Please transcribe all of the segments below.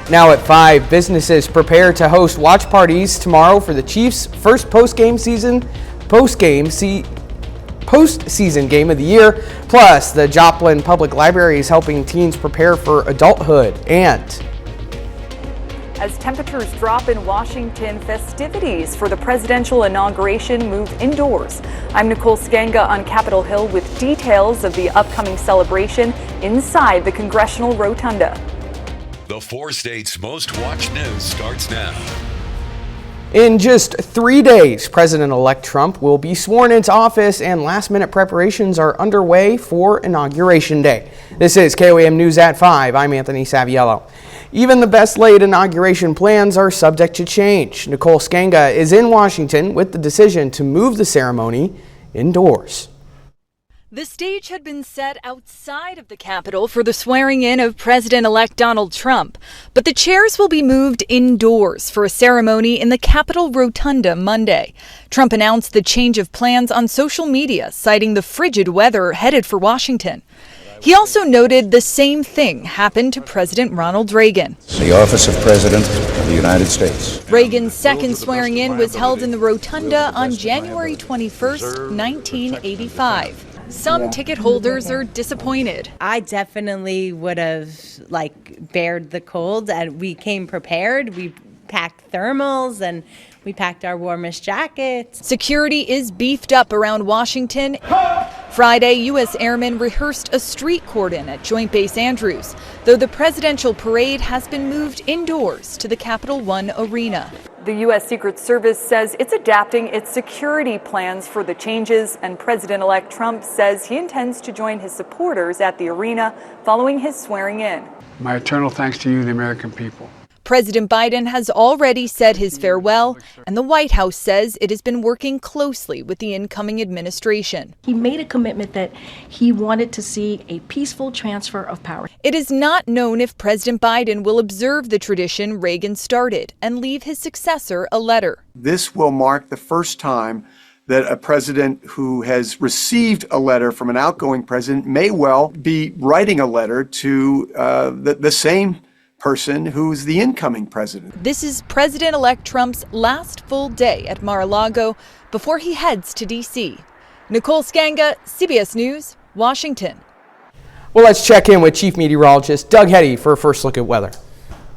Now at 5, businesses prepare to host watch parties tomorrow for the Chiefs' first postseason game of the year. Plus, the Joplin Public Library is helping teens prepare for adulthood. And as temperatures drop in Washington, festivities for the presidential inauguration move indoors. I'm Nicole Skanga on Capitol Hill with details of the upcoming celebration inside the Congressional Rotunda. The 4 states' most watched news starts now. In just 3 days, President-elect Trump will be sworn into office, and last-minute preparations are underway for Inauguration Day. This is KOAM News at 5. I'm Anthony Saviello. Even the best-laid inauguration plans are subject to change. Nicole Skanga is in Washington with the decision to move the ceremony indoors. The stage had been set outside of the Capitol for the swearing-in of President-elect Donald Trump, but the chairs will be moved indoors for a ceremony in the Capitol Rotunda Monday. Trump announced the change of plans on social media, citing the frigid weather headed for Washington. He also noted the same thing happened to President Ronald Reagan. The office of President of the United States. Reagan's second swearing-in was held in the Rotunda on January 21st, 1985. Some ticket holders are disappointed. I definitely would have bared the cold, and we came prepared. We packed thermals and we packed our warmest jackets. Security is beefed up around Washington. Friday, U.S. airmen rehearsed a street cordon at Joint Base Andrews, though the presidential parade has been moved indoors to the Capital One Arena. The U.S. Secret Service says it's adapting its security plans for the changes, and President-elect Trump says he intends to join his supporters at the arena following his swearing in. My eternal thanks to you, the American people. President Biden has already said his farewell, and the White House says it has been working closely with the incoming administration. He made a commitment that he wanted to see a peaceful transfer of power. It is not known if President Biden will observe the tradition Reagan started and leave his successor a letter. This will mark the first time that a president who has received a letter from an outgoing president may well be writing a letter to the same person who's the incoming president. This is President-elect Trump's last full day at Mar-a-Lago before he heads to D.C. Nicole Skanga, CBS News, Washington. Well, let's check in with Chief Meteorologist Doug Hetty for a first look at weather.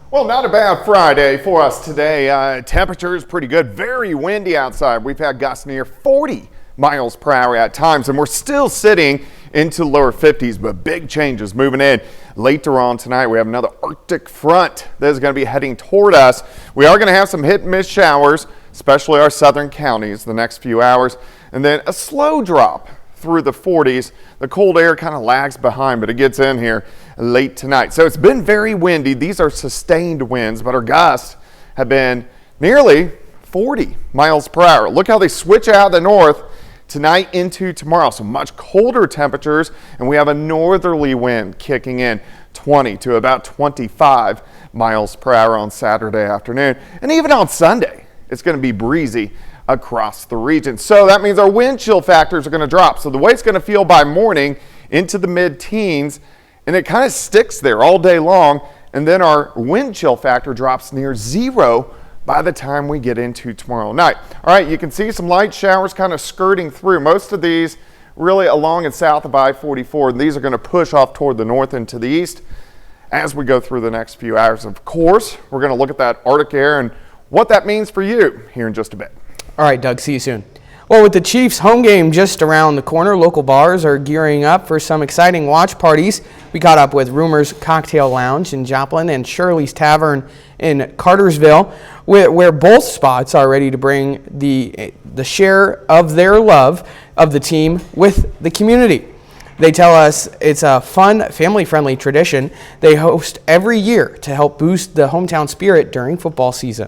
Well, not a bad Friday for us today. Temperature is pretty good, very windy outside. We've had gusts near 40 miles per hour at times, and we're still sitting into lower 50s, but big changes moving in. Later on tonight, we have another Arctic front that is going to be heading toward us. We are going to have some hit and miss showers, especially our southern counties the next few hours, and then a slow drop through the 40s. The cold air kind of lags behind, but it gets in here late tonight. So it's been very windy. These are sustained winds, but our gusts have been nearly 40 miles per hour. Look how they switch out of the north tonight into tomorrow. So much colder temperatures, and we have a northerly wind kicking in 20 to about 25 miles per hour on Saturday afternoon. And even on Sunday, it's going to be breezy across the region. So that means our wind chill factors are going to drop. So the way it's going to feel by morning into the mid-teens, and it kind of sticks there all day long. And then our wind chill factor drops near 0 by the time we get into tomorrow night. All right, you can see some light showers kind of skirting through. Most of these really along and south of I-44. And these are going to push off toward the north and to the east as we go through the next few hours. Of course, we're going to look at that Arctic air and what that means for you here in just a bit. All right, Doug, see you soon. Well, with the Chiefs home game just around the corner, local bars are gearing up for some exciting watch parties. We caught up with Rumors Cocktail Lounge in Joplin and Shirley's Tavern in Cartersville, where both spots are ready to bring the share of their love of the team with the community. They tell us it's a fun, family-friendly tradition they host every year to help boost the hometown spirit during football season.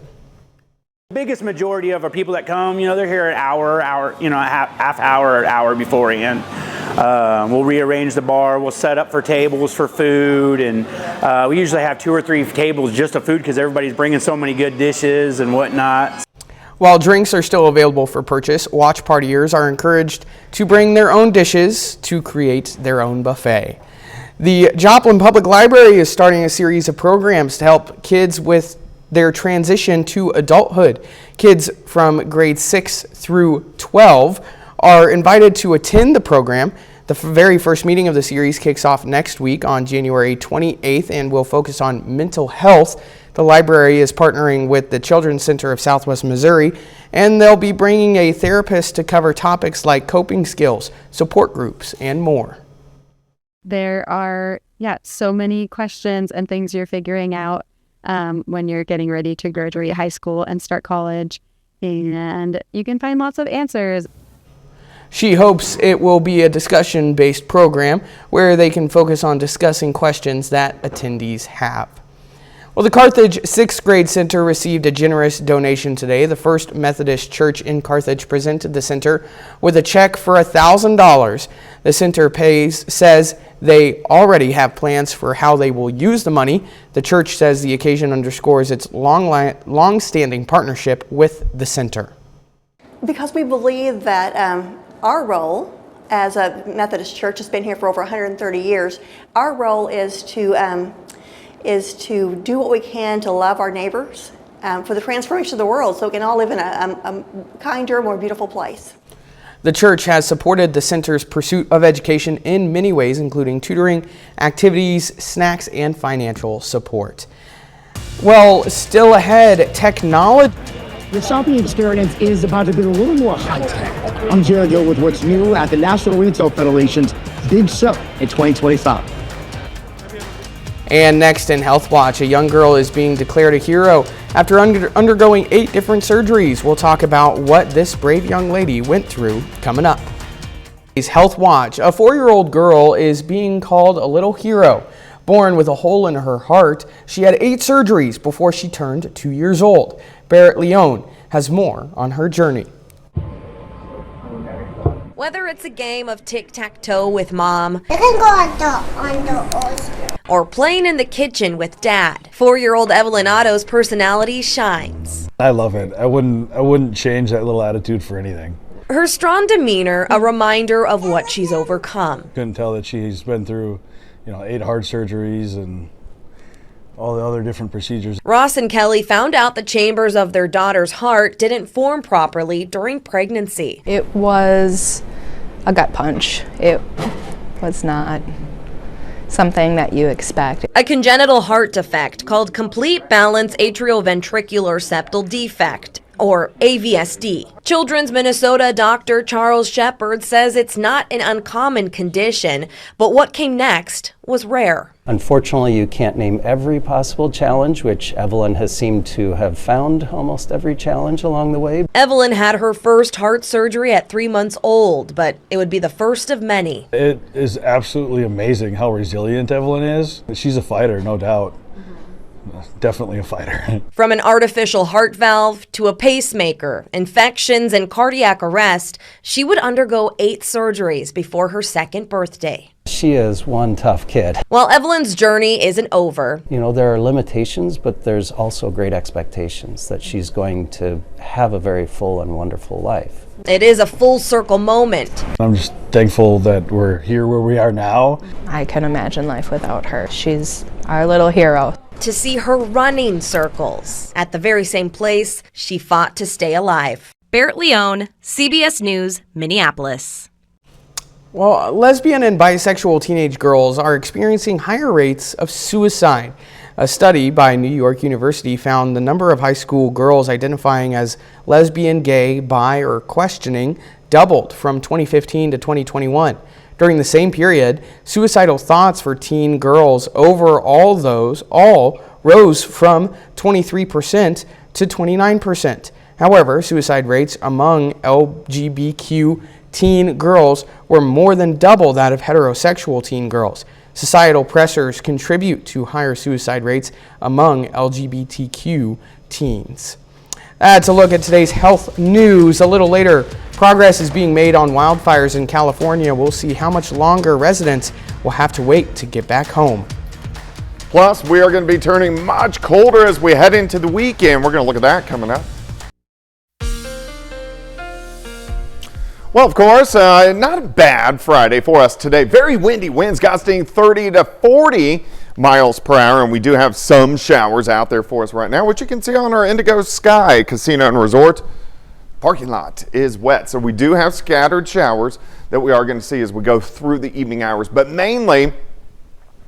The biggest majority of our people that come, they're here an hour, half hour, or hour beforehand. We'll rearrange the bar. We'll set up for tables for food, and we usually have 2 or 3 tables just of food because everybody's bringing so many good dishes and whatnot. While drinks are still available for purchase, watch partiers are encouraged to bring their own dishes to create their own buffet. The Joplin Public Library is starting a series of programs to help kids with their transition to adulthood. Kids from grades 6 through 12 are invited to attend the program. The very first meeting of the series kicks off next week on January 28th and will focus on mental health. The library is partnering with the Children's Center of Southwest Missouri, and they'll be bringing a therapist to cover topics like coping skills, support groups, and more. There are, so many questions and things you're figuring out when you're getting ready to graduate high school and start college, and you can find lots of answers. She hopes it will be a discussion-based program where they can focus on discussing questions that attendees have. Well, the Carthage 6th grade center received a generous donation today. The First Methodist Church in Carthage presented the center with a check for $1,000. The center says they already have plans for how they will use the money. The church says the occasion underscores its long-standing partnership with the center. Because we believe that our role as a Methodist church has been here for over 130 years. Our role is to do what we can to love our neighbors for the transformation of the world so we can all live in a kinder, more beautiful place. The church has supported the center's pursuit of education in many ways, including tutoring, activities, snacks, and financial support. Well, still ahead, technology. The shopping experience is about to be a little more high-tech. I'm Jared Gill with what's new at the National Retail Federation's Big Show in 2025. And next in Health Watch, a young girl is being declared a hero after undergoing 8 different surgeries. We'll talk about what this brave young lady went through coming up. Health Watch, a 4-year-old girl is being called a little hero. Born with a hole in her heart, she had 8 surgeries before she turned 2 years old. Barrett Leone has more on her journey. Whether it's a game of tic-tac-toe with mom, or playing in the kitchen with dad, 4-year-old Evelyn Otto's personality shines. I love it. I wouldn't change that little attitude for anything. Her strong demeanor, a reminder of what she's overcome. Couldn't tell that she's been through, 8 heart surgeries and all the other different procedures. Ross and Kelly found out the chambers of their daughter's heart didn't form properly during pregnancy. It was a gut punch. It was not something that you expect. A congenital heart defect called complete balance atrioventricular septal defect, or AVSD. Children's Minnesota doctor Charles Shepard says it's not an uncommon condition, but what came next was rare. Unfortunately, you can't name every possible challenge, which Evelyn has seemed to have found almost every challenge along the way. Evelyn had her first heart surgery at 3 months old, but it would be the first of many. It is absolutely amazing how resilient Evelyn is. She's a fighter, no doubt. Definitely a fighter. From an artificial heart valve to a pacemaker, infections, and cardiac arrest, she would undergo 8 surgeries before her 2nd birthday. She is one tough kid. While Evelyn's journey isn't over, there are limitations, but there's also great expectations that she's going to have a very full and wonderful life. It is a full circle moment. I'm just thankful that we're here where we are now. I couldn't imagine life without her. She's our little hero. To see her running circles at the very same place she fought to stay alive. Barrett Leone, CBS News, Minneapolis. Well, lesbian and bisexual teenage girls are experiencing higher rates of suicide. A study by New York University found the number of high school girls identifying as lesbian, gay, bi, or questioning doubled from 2015 to 2021. During the same period, suicidal thoughts for teen girls all rose from 23% to 29%. However, suicide rates among LGBTQ teen girls were more than double that of heterosexual teen girls. Societal pressures contribute to higher suicide rates among LGBTQ teens. That's a look at today's health news. A little later, progress is being made on wildfires in California. We'll see how much longer residents will have to wait to get back home. Plus, we are going to be turning much colder as we head into the weekend. We're going to look at that coming up. Well, of course, not a bad Friday for us today. Very windy winds gusting 30 to 40 miles per hour, and we do have some showers out there for us right now, which you can see on our Indigo Sky Casino and Resort. Parking lot is wet, so we do have scattered showers that we are going to see as we go through the evening hours, but mainly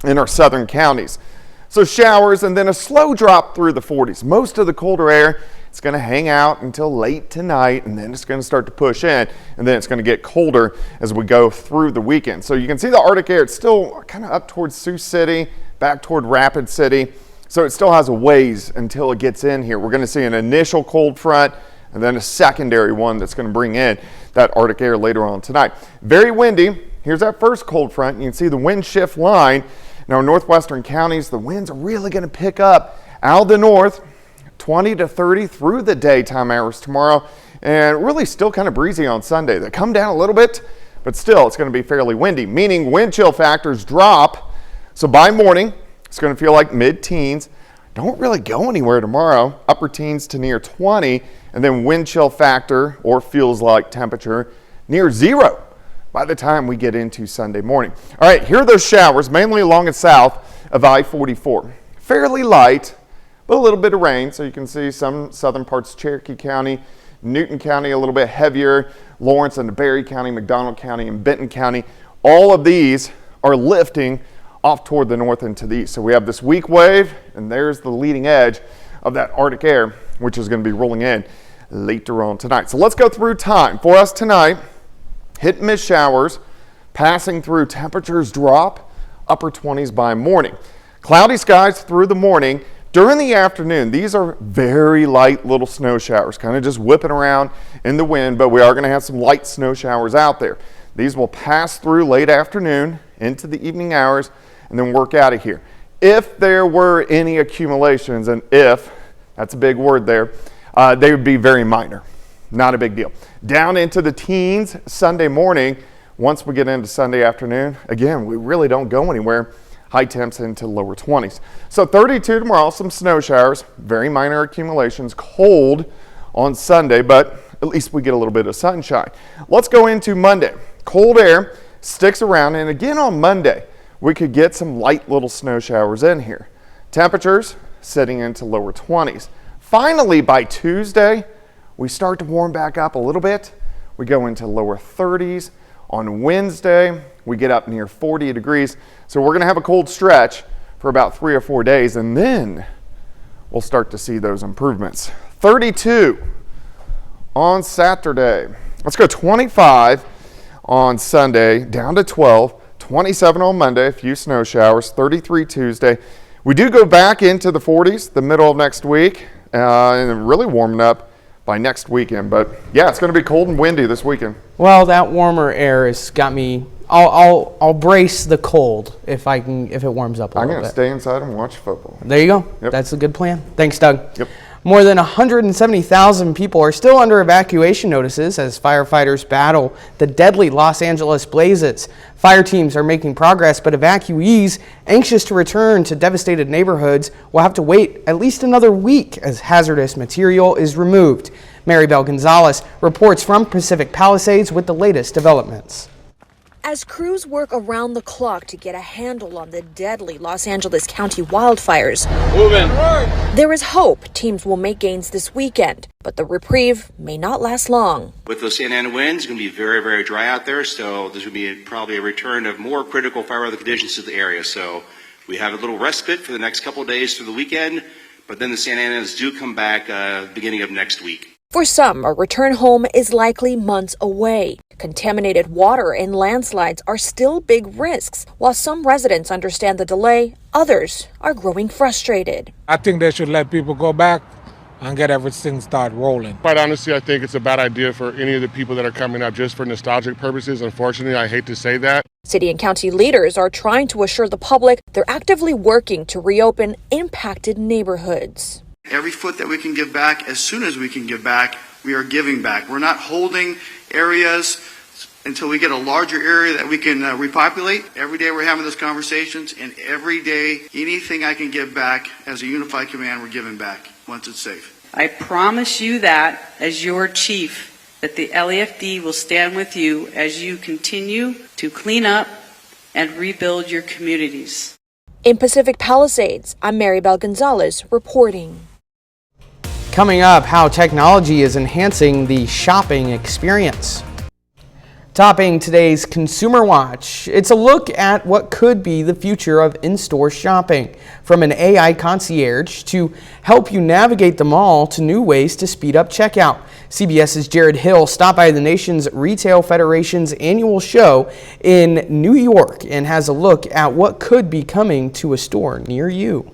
in our southern counties. So showers and then a slow drop through the 40s. Most of the colder air, it's going to hang out until late tonight, and then it's going to start to push in, and then it's going to get colder as we go through the weekend. So you can see the Arctic air, it's still kind of up towards Sioux City, back toward Rapid City. So it still has a ways until it gets in here. We're going to see an initial cold front and then a secondary one that's going to bring in that Arctic air later on tonight. Very windy. Here's that first cold front. You can see the wind shift line. In our northwestern counties, the winds are really going to pick up out of the north, 20 to 30 through the daytime hours tomorrow, and really still kind of breezy on Sunday. They come down a little bit, but still it's going to be fairly windy, meaning wind chill factors drop. So by morning, it's going to feel like mid-teens. Don't really go anywhere tomorrow, upper teens to near 20, and then wind chill factor, or feels like temperature, near 0 by the time we get into Sunday morning. All right, here are those showers, mainly along and south of I-44. Fairly light, but a little bit of rain. So you can see some southern parts, Cherokee County, Newton County, a little bit heavier, Lawrence and Berry County, McDonald County, and Benton County. All of these are lifting off toward the north and to the east. So we have this weak wave, and there's the leading edge of that Arctic air, which is going to be rolling in later on tonight. So let's go through time. For us tonight, hit and miss showers, passing through, temperatures drop, upper 20s by morning. Cloudy skies through the morning. During the afternoon, these are very light little snow showers, kind of just whipping around in the wind, but we are going to have some light snow showers out there. These will pass through late afternoon into the evening hours and then work out of here. If there were any accumulations, and if, that's a big word there, they would be very minor. Not a big deal. Down into the teens Sunday morning. Once we get into Sunday afternoon, again, we really don't go anywhere. High temps into lower 20s. So 32 tomorrow, some snow showers, very minor accumulations, cold on Sunday, but at least we get a little bit of sunshine. Let's go into Monday. Cold air sticks around, and again on Monday, we could get some light little snow showers in here. Temperatures setting into lower 20s. Finally, by Tuesday, we start to warm back up a little bit. We go into lower 30s. On Wednesday, we get up near 40 degrees. So we're going to have a cold stretch for about 3 or 4 days, and then we'll start to see those improvements. 32 on Saturday. Let's go 25 on Sunday, down to 12. 27 on Monday, a few snow showers. 33 Tuesday. We do go back into the 40s the middle of next week, and really warming up by next weekend. But yeah, it's going to be cold and windy this weekend. Well, that warmer air has got me. I'll brace the cold if it warms up a little bit. I'm going to stay inside and watch football. There you go. Yep. That's a good plan. Thanks, Doug. Yep. More than 170,000 people are still under evacuation notices as firefighters battle the deadly Los Angeles blazes. Fire teams are making progress, but evacuees anxious to return to devastated neighborhoods will have to wait at least another week as hazardous material is removed. Maribel Gonzalez reports from Pacific Palisades with the latest developments. As crews work around the clock to get a handle on the deadly Los Angeles County wildfires, there is hope teams will make gains this weekend, but the reprieve may not last long. With those Santa Ana winds, it's going to be very, very dry out there, so there's going to be probably a return of more critical fire weather conditions to the area. So we have a little respite for the next couple of days through the weekend, but then the Santa Anas do come back beginning of next week. For some, a return home is likely months away. Contaminated water and landslides are still big risks. While some residents understand the delay, others are growing frustrated. I think they should let people go back and get everything start rolling. Quite honestly, I think it's a bad idea for any of the people that are coming up just for nostalgic purposes. Unfortunately, I hate to say that. City and county leaders are trying to assure the public they're actively working to reopen impacted neighborhoods. Every foot that we can give back, as soon as we can give back, we are giving back. We're not holding areas until we get a larger area that we can repopulate. Every day we're having those conversations, and every day, anything I can give back as a unified command, we're giving back once it's safe. I promise you that as your chief that the LAFD will stand with you as you continue to clean up and rebuild your communities. In Pacific Palisades, I'm Maribel Gonzalez reporting. Coming up, how technology is enhancing the shopping experience. Topping today's Consumer Watch, it's a look at what could be the future of in-store shopping, from an AI concierge to help you navigate the mall to new ways to speed up checkout. CBS's Jared Hill stopped by the nation's Retail Federation's annual show in New York and has a look at what could be coming to a store near you.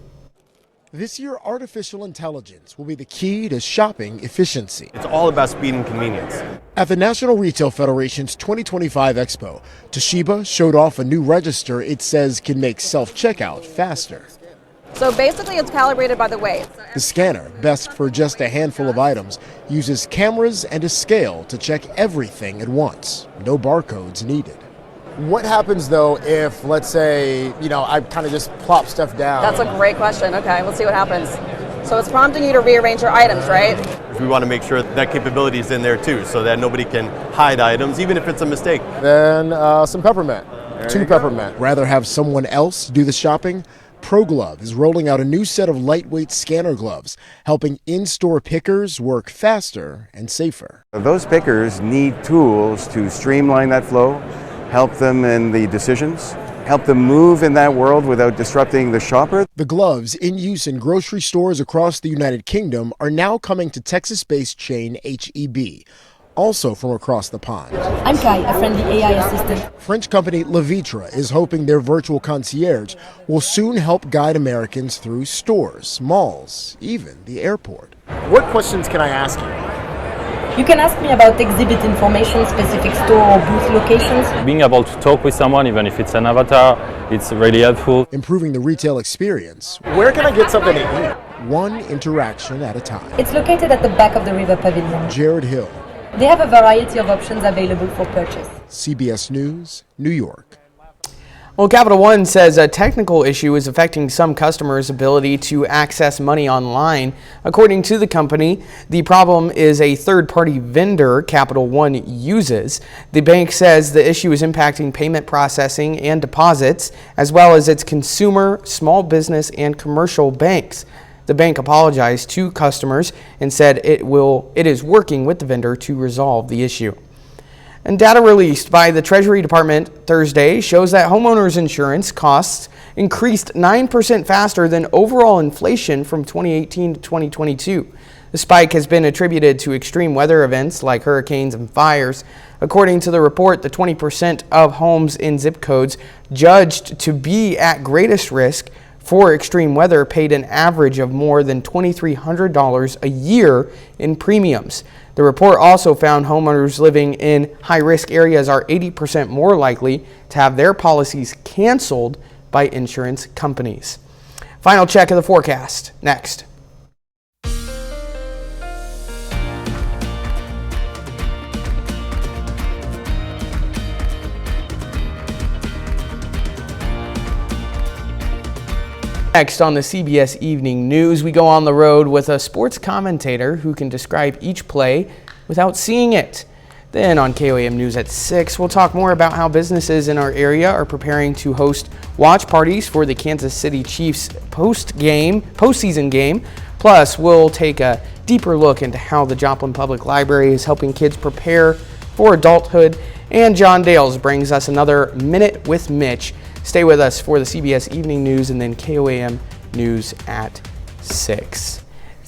This year, artificial intelligence will be the key to shopping efficiency. It's all about speed and convenience. At the National Retail Federation's 2025 Expo, Toshiba showed off a new register it says can make self-checkout faster. So basically it's calibrated by the weight. The scanner, best for just a handful of items, uses cameras and a scale to check everything at once. No barcodes needed. What happens though if, let's say, I kind of just plop stuff down? That's a great question. Okay, let's see what happens. So it's prompting you to rearrange your items, right? We want to make sure that capability is in there too, so that nobody can hide items, even if it's a mistake. Then some peppermint, two peppermint. Rather have someone else do the shopping? ProGlove is rolling out a new set of lightweight scanner gloves, helping in-store pickers work faster and safer. Those pickers need tools to streamline that flow, help them in the decisions, help them move in that world without disrupting the shopper. The gloves, in use in grocery stores across the United Kingdom, are now coming to Texas-based chain HEB, also from across the pond. I'm Kai, a friendly AI assistant. French company Levitra is hoping their virtual concierge will soon help guide Americans through stores, malls, even the airport. What questions can I ask you? You can ask me about exhibit information, specific store or booth locations. Being able to talk with someone, even if it's an avatar, it's really helpful. Improving the retail experience. Where can I get something to eat? One interaction at a time. It's located at the back of the River Pavilion. Jared Hill. They have a variety of options available for purchase. CBS News, New York. Well, Capital One says a technical issue is affecting some customers' ability to access money online. According to the company, the problem is a third-party vendor Capital One uses. The bank says the issue is impacting payment processing and deposits, as well as its consumer, small business, and commercial banks. The bank apologized to customers and said it is working with the vendor to resolve the issue. And data released by the Treasury Department Thursday shows that homeowners insurance costs increased 9% faster than overall inflation from 2018 to 2022. The spike has been attributed to extreme weather events like hurricanes and fires. According to the report, the 20% of homes in zip codes judged to be at greatest risk for extreme weather paid an average of more than $2,300 a year in premiums. The report also found homeowners living in high-risk areas are 80% more likely to have their policies canceled by insurance companies. Final check of the forecast next. Next on the CBS Evening News, we go on the road with a sports commentator who can describe each play without seeing it. Then on KOAM News at 6, we'll talk more about how businesses in our area are preparing to host watch parties for the Kansas City Chiefs postseason game. Plus, we'll take a deeper look into how the Joplin Public Library is helping kids prepare for adulthood. And John Dales brings us another Minute with Mitch. Stay with us for the CBS Evening News and then KOAM News at 6.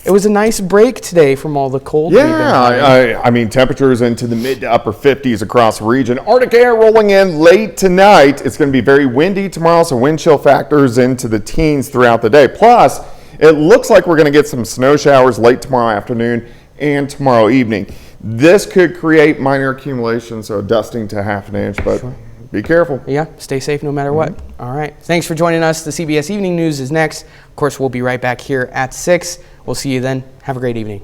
It was a nice break today from all the cold. Yeah, I mean, temperatures into the mid to upper 50s across the region. Arctic air rolling in late tonight. It's going to be very windy tomorrow, so wind chill factors into the teens throughout the day. Plus, it looks like we're going to get some snow showers late tomorrow afternoon and tomorrow evening. This could create minor accumulation, so dusting to half an inch, but be careful. Yeah, stay safe no matter what. All right. Thanks for joining us. The CBS Evening News is next. Of course, we'll be right back here at 6. We'll see you then. Have a great evening.